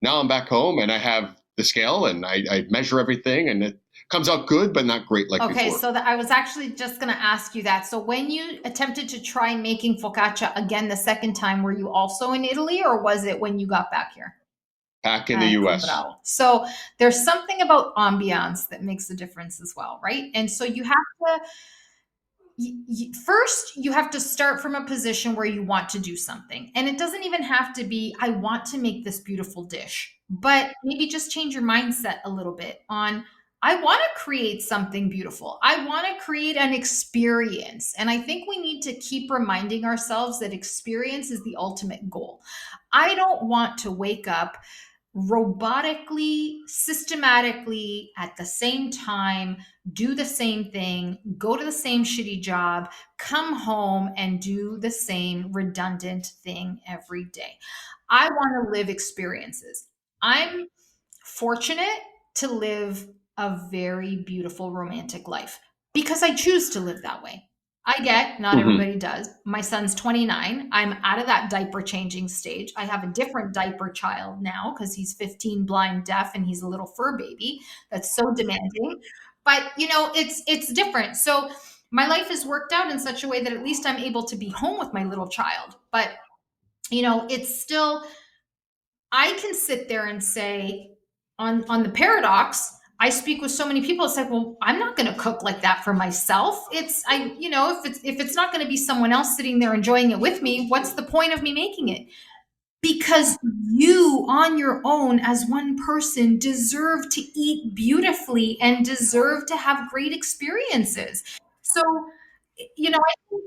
Now I'm back home and I have the scale and I measure everything and it comes out good, but not great like Okay, before. so I was actually just going to ask you that. So when you attempted to try making focaccia again the second time, were you also in Italy, or was it when you got back here? Back in the U.S. Bravo. So there's something about ambiance that makes a difference as well, right? And so you have to first you have to start from a position where you want to do something, and it doesn't even have to be I want to make this beautiful dish, but maybe just change your mindset a little bit on I want to create something beautiful. I want to create an experience. And I think we need to keep reminding ourselves that experience is the ultimate goal. I don't want to wake up robotically, systematically, at the same time, do the same thing, go to the same shitty job, come home and do the same redundant thing every day. I want to live experiences. I'm fortunate to live a very beautiful romantic life. because I choose to live that way. I get not Hmm. everybody does. My son's 29. I'm out of that diaper changing stage. I have a different diaper child now because he's 15, blind, deaf, and he's a little fur baby that's so demanding. But it's different. So my life is worked out in such a way that at least I'm able to be home with my little child. But it's still, I can sit there and say, on the paradox, I speak with so many people. It's like, well, I'm not going to cook like that for myself. It's I, if it's not going to be someone else sitting there enjoying it with me, what's the point of me making it? Because you on your own as one person deserve to eat beautifully and deserve to have great experiences. So, I think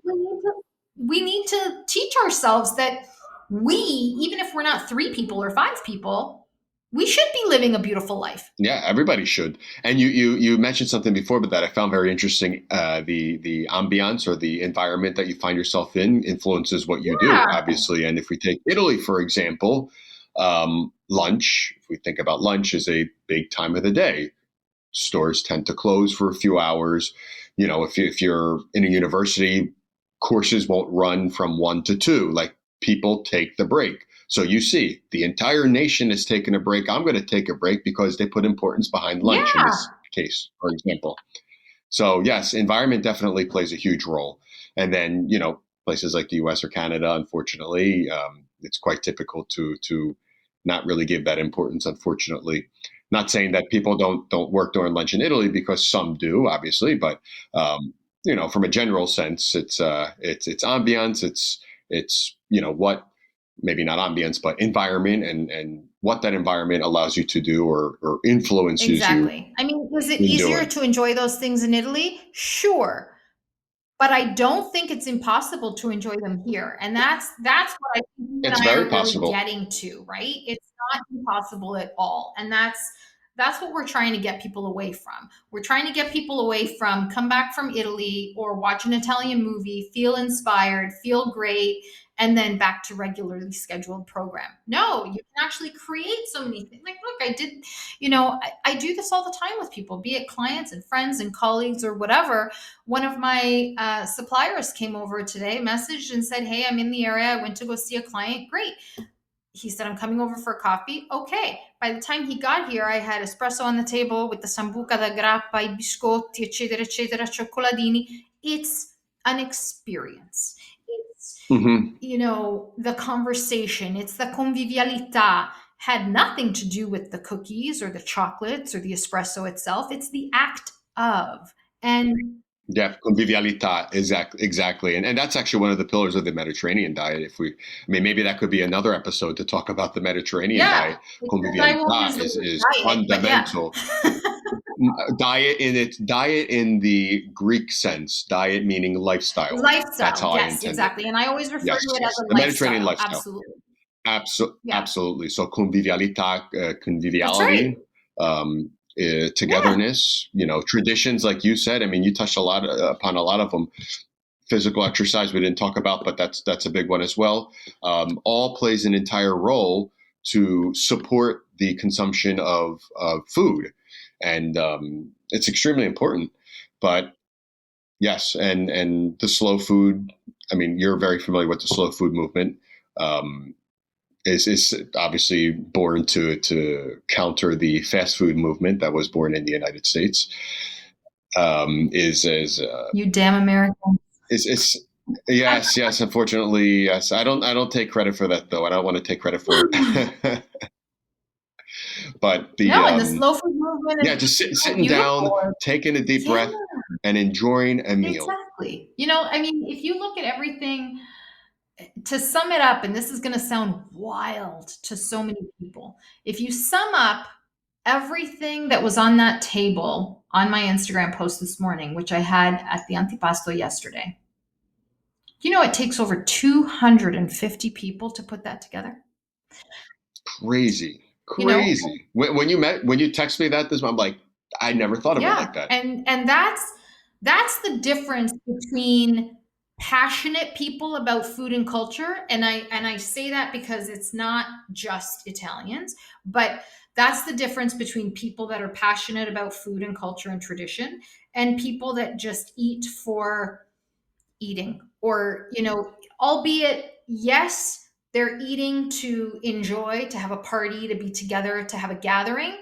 we need to teach ourselves that we, even if we're not three people or five people, we should be living a beautiful life. Yeah, everybody should. And you mentioned something before, but that I found very interesting. The ambiance or the environment that you find yourself in influences what you do, Yeah. obviously. And if we take Italy, for example, lunch. If we think about lunch as a big time of the day, stores tend to close for a few hours. If you're in a university, courses won't run from 1 to 2. Like, people take the break. So you see, the entire nation is taking a break. I'm going to take a break because they put importance behind lunch in Yeah. this case, for example. So yes, environment definitely plays a huge role. And then, places like the U.S. or Canada, unfortunately, it's quite typical to not really give that importance. Unfortunately, not saying that people don't work during lunch in Italy, because some do, obviously, but from a general sense, it's ambiance. It's what, maybe not ambience, but environment, and what that environment allows you to do, or influences you Exactly. I mean, is it in easier doing. to enjoy those things in Italy? Sure. But I don't think it's impossible to enjoy them here. And that's what I think you and It's I very are really possible. getting to, right? It's not impossible at all. And that's what we're trying to get people away from. We're trying to get people away from come back from Italy or watch an Italian movie, feel inspired, feel great, and then back to regularly scheduled program. No, you can actually create so many things. Like, look, I do this all the time with people, be it clients and friends and colleagues or whatever. One of my suppliers came over today, messaged and said, "Hey, I'm in the area. I went to go see a client. Great." He said, "I'm coming over for coffee." Okay. By the time he got here, I had espresso on the table with the sambuca da grappa, I biscotti, eccetera, eccetera, cioccolatini. It's an experience. It's, Hmm. the conversation. It's the convivialità. Had nothing to do with the cookies or the chocolates or the espresso itself. It's the act of. And Yeah, convivialita, exactly, and that's actually one of the pillars of the Mediterranean diet. Maybe that could be another episode to talk about the Mediterranean yeah, diet. except I won't Convivialita use the is word diet, but yeah. fundamental. Diet in the Greek sense, diet meaning lifestyle. That's Lifestyle, how I yes, intend it. exactly. And I always refer Yes, to it as yes, a the Mediterranean lifestyle. lifestyle. Absolutely. Yeah, Absolutely. So convivialita, that's right. conviviality, Yeah, togetherness. Traditions, like you said. I mean, you touched upon a lot of them. Physical exercise we didn't talk about, but that's a big one as well. All plays an entire role to support the consumption of food, and it's extremely important. But yes, and the slow food. I mean, you're very familiar with the slow food movement. Um, is obviously born to counter the fast food movement that was born in the United States. you damn American. Is Yes, yes. Unfortunately, yes. I don't take credit for that, though. I don't want to take credit for it. But No, and the slow food movement is yeah, just so sitting down, beautiful. taking a deep Yeah, breath, and enjoying a meal. exactly. I mean, if you look at everything, to sum it up, and this is going to sound wild to so many people, if you sum up everything that was on that table on my Instagram post this morning, which I had at the antipasto yesterday, it takes over 250 people to put that together. Crazy, You know, crazy. When you text me that I'm like, I never thought of it yeah, like that. and that's the difference between passionate people about food and culture, and I say that because it's not just Italians, but That's the difference between people that are passionate about food and culture and tradition and people that just eat for eating, or, albeit, yes, they're eating to enjoy, to have a party, to be together, to have a gathering,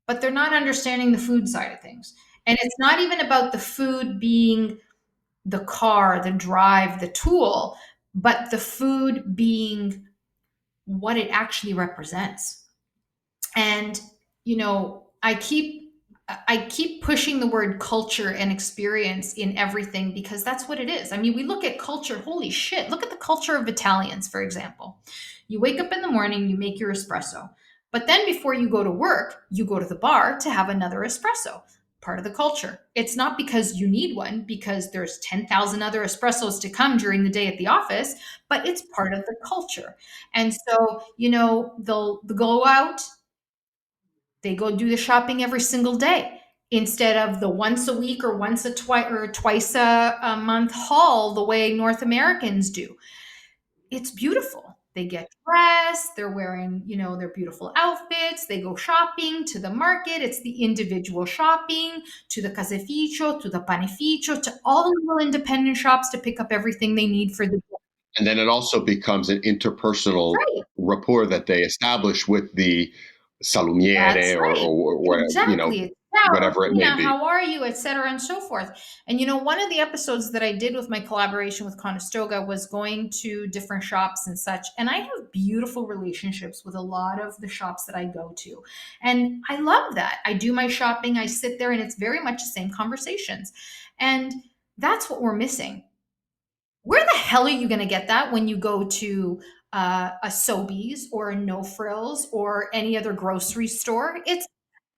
but they're not understanding the food side of things. And it's not even about the food being the car, the drive, the tool, but the food being what it actually represents. And, I keep pushing the word culture and experience in everything because that's what it is. I mean, we look at culture, holy shit, look at the culture of Italians, for example. You wake up in the morning, you make your espresso. But then before you go to work, you go to the bar to have another espresso. Part of the culture. It's not because you need one, because there's 10,000 other espressos to come during the day at the office, but it's part of the culture. And so, they'll go out, they go do the shopping every single day instead of the once a week or twice a month haul the way North Americans do. It's beautiful. They get dressed, they're wearing, their beautiful outfits, they go shopping to the market. It's the individual shopping, to the caseificio, to the panificio, to all the little independent shops to pick up everything they need for the day. And then it also becomes an interpersonal Right. rapport that they establish with the salumiere That's right. or Exactly. It's, yeah, whatever it may Rosina, be. how are you, et cetera, and so forth. And one of the episodes that I did with my collaboration with Conestoga was going to different shops and such. And I have beautiful relationships with a lot of the shops that I go to. And I love that. I do my shopping, I sit there, and it's very much the same conversations. And that's what we're missing. Where the hell are you going to get that when you go to a Sobeys or a No Frills or any other grocery store? It's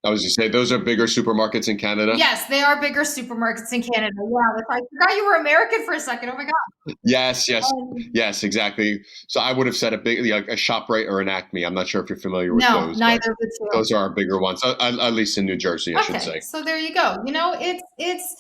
I was just say those are bigger supermarkets in Canada. Yes, they are bigger supermarkets in Canada. Yeah, I forgot you were American for a second. Oh my god. Yes, yes, Um, yes, exactly. So I would have said like a ShopRite or an Acme. I'm not sure if you're familiar with no, those, but neither of the two. those are our bigger ones, at least in New Jersey, I should Okay, say. so there you go. It's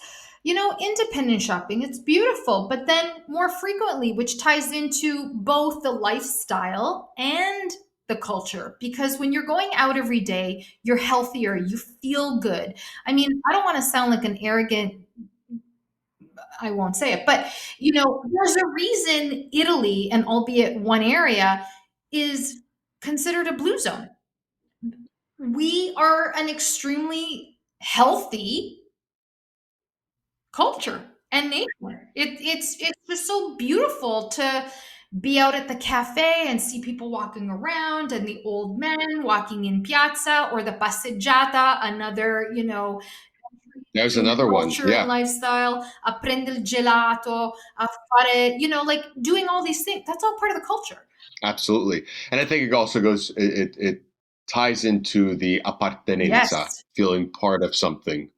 independent shopping. It's beautiful, but then more frequently, which ties into both the lifestyle and the culture, because when you're going out every day, you're healthier, you feel good. I mean, I don't want to sound like an arrogant, I won't say it, but there's a reason Italy, and albeit one area, is considered a blue zone. We are an extremely healthy culture and nation. It's just so beautiful to be out at the cafe and see people walking around, and the old men walking in piazza, or the passeggiata, another, There's another one. culture and Yeah, lifestyle, a prendere il gelato, a fare, like doing all these things. That's all part of the culture. absolutely. And I think it also goes, it ties into the appartenenza, Yes. feeling part of something.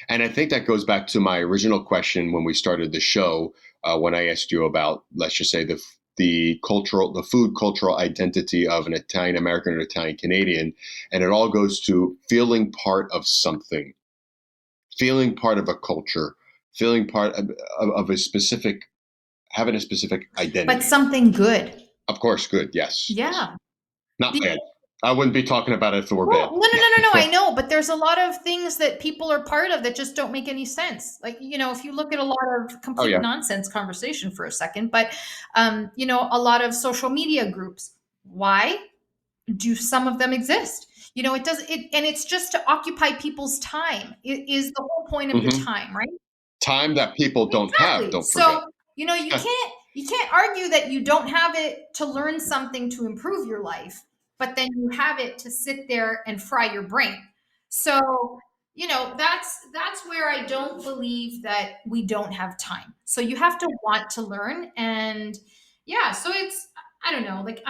And I think that goes back to my original question when we started the show, when I asked you about, let's just say, the food cultural identity of an Italian American or Italian Canadian, and it all goes to feeling part of something, feeling part of a culture, feeling part of a specific, having a specific identity. But something good. Of course, good. Yes. Yeah. Not bad. I wouldn't be talking about it if it were bad. Well, no. I know, but there's a lot of things that people are part of that just don't make any sense. Like, if you look at a lot of Oh complete yeah. nonsense conversation for a second, but, a lot of social media groups. Why do some of them exist? And it's just to occupy people's time. It is the whole point of the Mm-hmm. time, right? Time that people don't have, Exactly. don't forget. So, you can't argue that you don't have it to learn something to improve your life, but then you have it to sit there and fry your brain. So, that's where I don't believe that we don't have time. So you have to want to learn. And yeah, so it's, I don't know, like,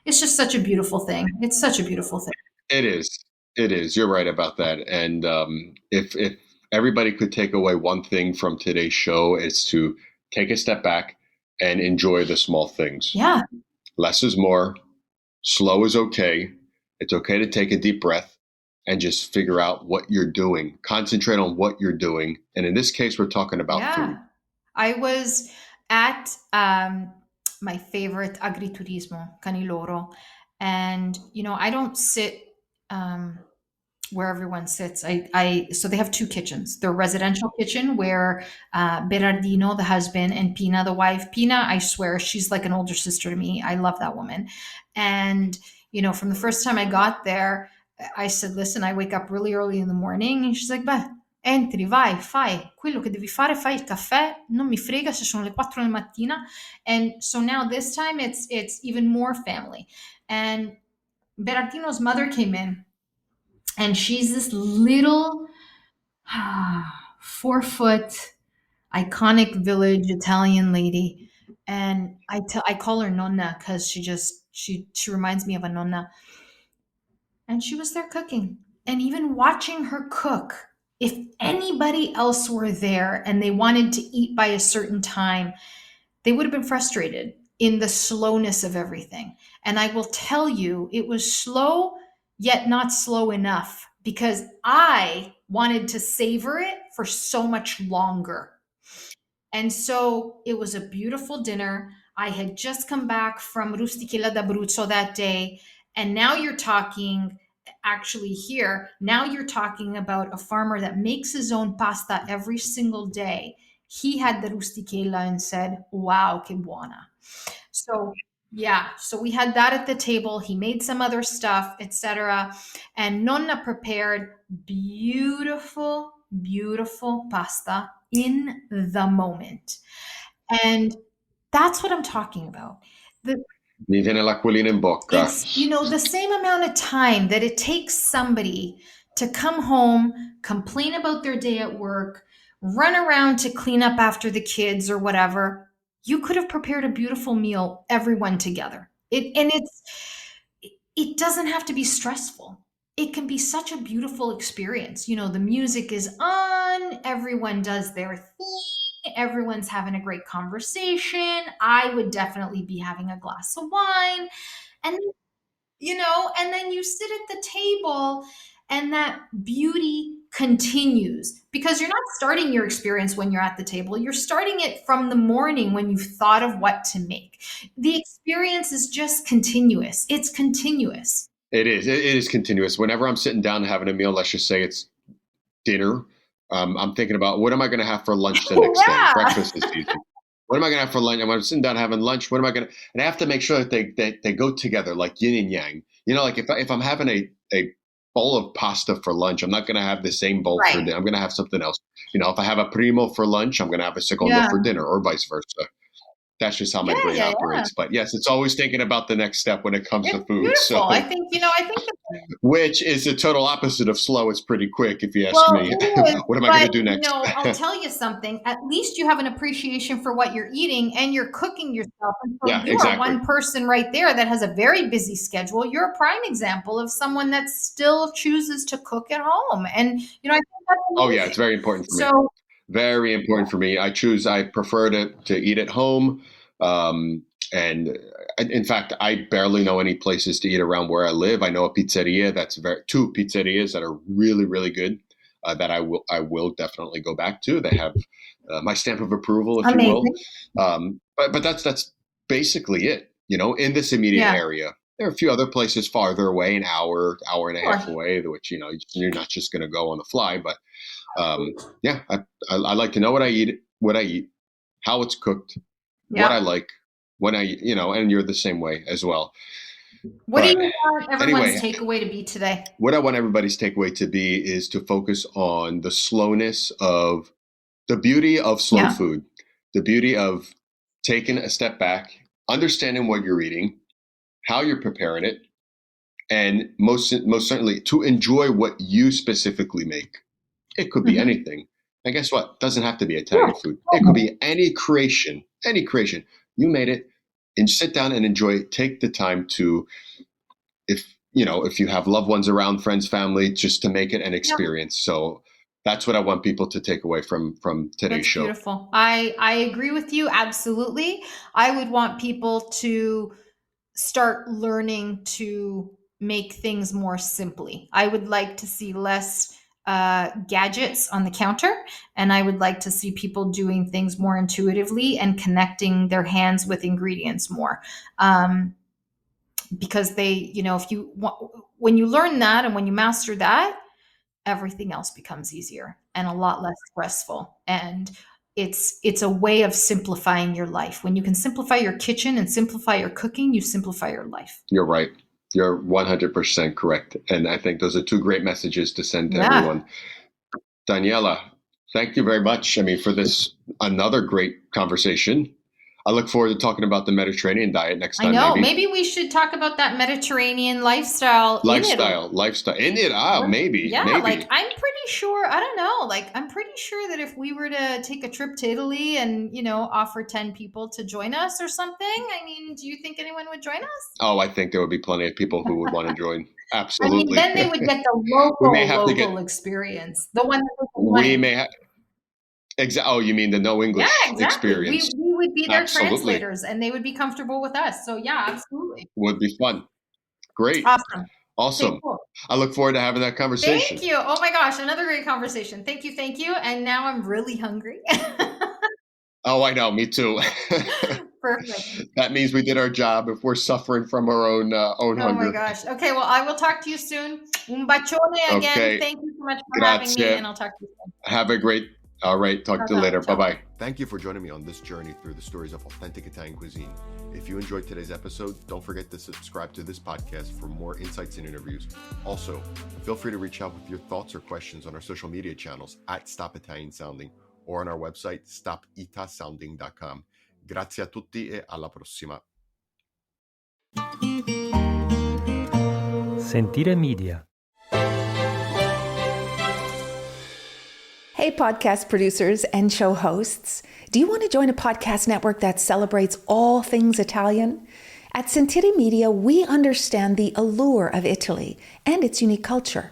it's just such a beautiful thing. It's such a beautiful thing. It is. It is. You're right about that. And if everybody could take away one thing from today's show, it's to take a step back and enjoy the small things. Yeah. Less is more. Slow is okay. It's okay to take a deep breath and just figure out what you're doing. Concentrate on what you're doing. And in this case, we're talking about food. I was at my favorite agriturismo, Caniloro, And, I don't sit um, where everyone sits. So they have two kitchens. Their residential kitchen where Berardino, the husband, and Pina, the wife. Pina, I swear, she's like an older sister to me. I love that woman. And, from the first time I got there, I said, listen, I wake up really early in the morning. And she's like, beh, entri, vai, fai quello che devi fare, fai il caffè, non mi frega se sono le 4 del mattina. And so now this time it's even more family. And Berardino's mother came in, and she's this little 4 foot iconic village Italian lady. And I call her nonna because she reminds me of a nonna. And she was there cooking. And even watching her cook, if anybody else were there and they wanted to eat by a certain time, they would have been frustrated in the slowness of everything. And I will tell you, it was slow, yet not slow enough, because I wanted to savor it for so much longer. And so it was a beautiful dinner. I had just come back from Rustichella d'Abruzzo that day. And now you're talking, actually, here, now you're talking about a farmer that makes his own pasta every single day. He had the Rustichella and said, wow, che buona. So, yeah, so we had that at the table. He made some other stuff, etc. And Nonna prepared beautiful, beautiful pasta in the moment. And that's what I'm talking about. The, Mi viene l'acquolina in bocca. it's, the same amount of time that it takes somebody to come home, complain about their day at work, run around to clean up after the kids or whatever. You could have prepared a beautiful meal, everyone together. It doesn't have to be stressful. It can be such a beautiful experience. The music is on, everyone does their thing, everyone's having a great conversation. I would definitely be having a glass of wine. And and then you sit at the table and that beauty continues, because you're not starting your experience when you're at the table. You're starting it from the morning when you've thought of what to make. The experience is just continuous. It's continuous. It is. It is continuous. Whenever I'm sitting down and having a meal, let's just say it's dinner, I'm thinking about what am I going to have for lunch the next day? Yeah. Breakfast is easy. What am I going to have for lunch? And when I'm sitting down having lunch, what am I going to? And I have to make sure that they go together like yin and yang. Like if I'm having a bowl of pasta for lunch, I'm not going to have the same bowl for Right. dinner. I'm going to have something else. If I have a primo for lunch, I'm going to have a secondo Yeah. for dinner, or vice versa. That's just how my Yeah, brain yeah, yeah. operates. But yes, it's always thinking about the next step when it comes It's to food. beautiful. So, I think that, which is the total opposite of slow. It's pretty quick, if you ask well, me. it is, What am I going but to do next? I'll tell you something. At least you have an appreciation for what you're eating and you're cooking yourself. And so Yeah, you are exactly. one person right there that has a very busy schedule. You're a prime example of someone that still chooses to cook at home. And I think that's Oh yeah, amazing. it's very important for me. So Very important for me. I prefer to eat at home. And in fact, I barely know any places to eat around where I live. I know a pizzeria two pizzerias that are really, really good. That I will definitely go back to. They have my stamp of approval, if you will. amazing. But that's basically it. In this immediate Yeah. area, there are a few other places farther away, an hour and a half Sure. away, which you're not just going to go on the fly. But yeah, I like to know what I eat, how it's cooked, what I Yeah. like, when and you're the same way as well. What do you But want everyone's anyway, takeaway to be today? what I want everybody's takeaway to be is to focus on the slowness of the beauty of slow Yeah. food, the beauty of taking a step back, understanding what you're eating, how you're preparing it, and most certainly to enjoy what you specifically make. It could be Mhm. anything. And guess what? It doesn't have to be Yeah. Italian food. It could be any creation, any creation. You made it, and sit down and enjoy it. Take the time to, if you have loved ones around, friends, family, just to make it an Yeah. experience. So that's what I want people to take away from today's That's show. beautiful. I agree with you absolutely. I would want people to start learning to make things more simply. I would like to see less gadgets on the counter, and I would like to see people doing things more intuitively and connecting their hands with ingredients more. Um, because when you learn that and when you master that, everything else becomes easier and a lot less stressful. And it's a way of simplifying your life. When you can simplify your kitchen and simplify your cooking, you simplify your life. You're right. You're 100% correct. And I think those are two great messages to send to everyone. Daniela, thank you very much. I mean, for this, another great conversation. I look forward to talking about the Mediterranean diet next time. I know. Maybe we should talk about that Mediterranean lifestyle in Italy. Maybe. Yeah, maybe. like I'm pretty sure, I don't know, like I'm pretty sure that if we were to take a trip to Italy and, offer 10 people to join us or something, I mean, do you think anyone would join us? Oh, I think there would be plenty of people who would want to join. Absolutely. I mean, then they would get the local experience. The one that we may have. Oh, you mean the no English experience? We would be their translators, and they would be comfortable with us. So yeah, absolutely. Would be fun. Great. Awesome. Okay, cool. I look forward to having that conversation. Thank you. Oh my gosh, another great conversation. Thank you. And now I'm really hungry. Oh, I know. Me too. Perfect. That means we did our job if we're suffering from our own hunger. Oh my gosh. Okay, well, I will talk to you soon. Un bacione again. Okay. Thank you so much for having me, and I'll talk to you soon. Have a great. All right. Talk to you later. Bye-bye. Thank you for joining me on this journey through the stories of authentic Italian cuisine. If you enjoyed today's episode, don't forget to subscribe to this podcast for more insights and interviews. Also, feel free to reach out with your thoughts or questions on our social media channels at Stop Italian Sounding or on our website, stopitasounding.com. Grazie a tutti e alla prossima. Sentire Media. Hey, podcast producers and show hosts. Do you want to join a podcast network that celebrates all things Italian? At Sentire Media, we understand the allure of Italy and its unique culture.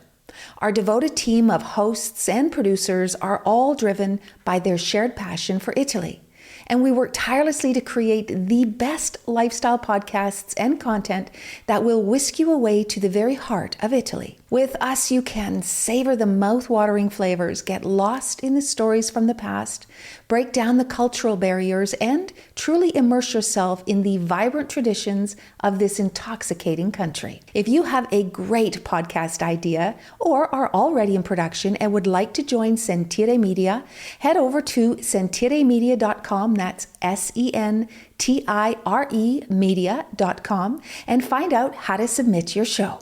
Our devoted team of hosts and producers are all driven by their shared passion for Italy. And we work tirelessly to create the best lifestyle podcasts and content that will whisk you away to the very heart of Italy. With us, you can savor the mouth-watering flavors, get lost in the stories from the past, break down the cultural barriers, and truly immerse yourself in the vibrant traditions of this intoxicating country. If you have a great podcast idea or are already in production and would like to join Sentire Media, head over to sentiremedia.com. That's SENTIRE media.com and find out how to submit your show.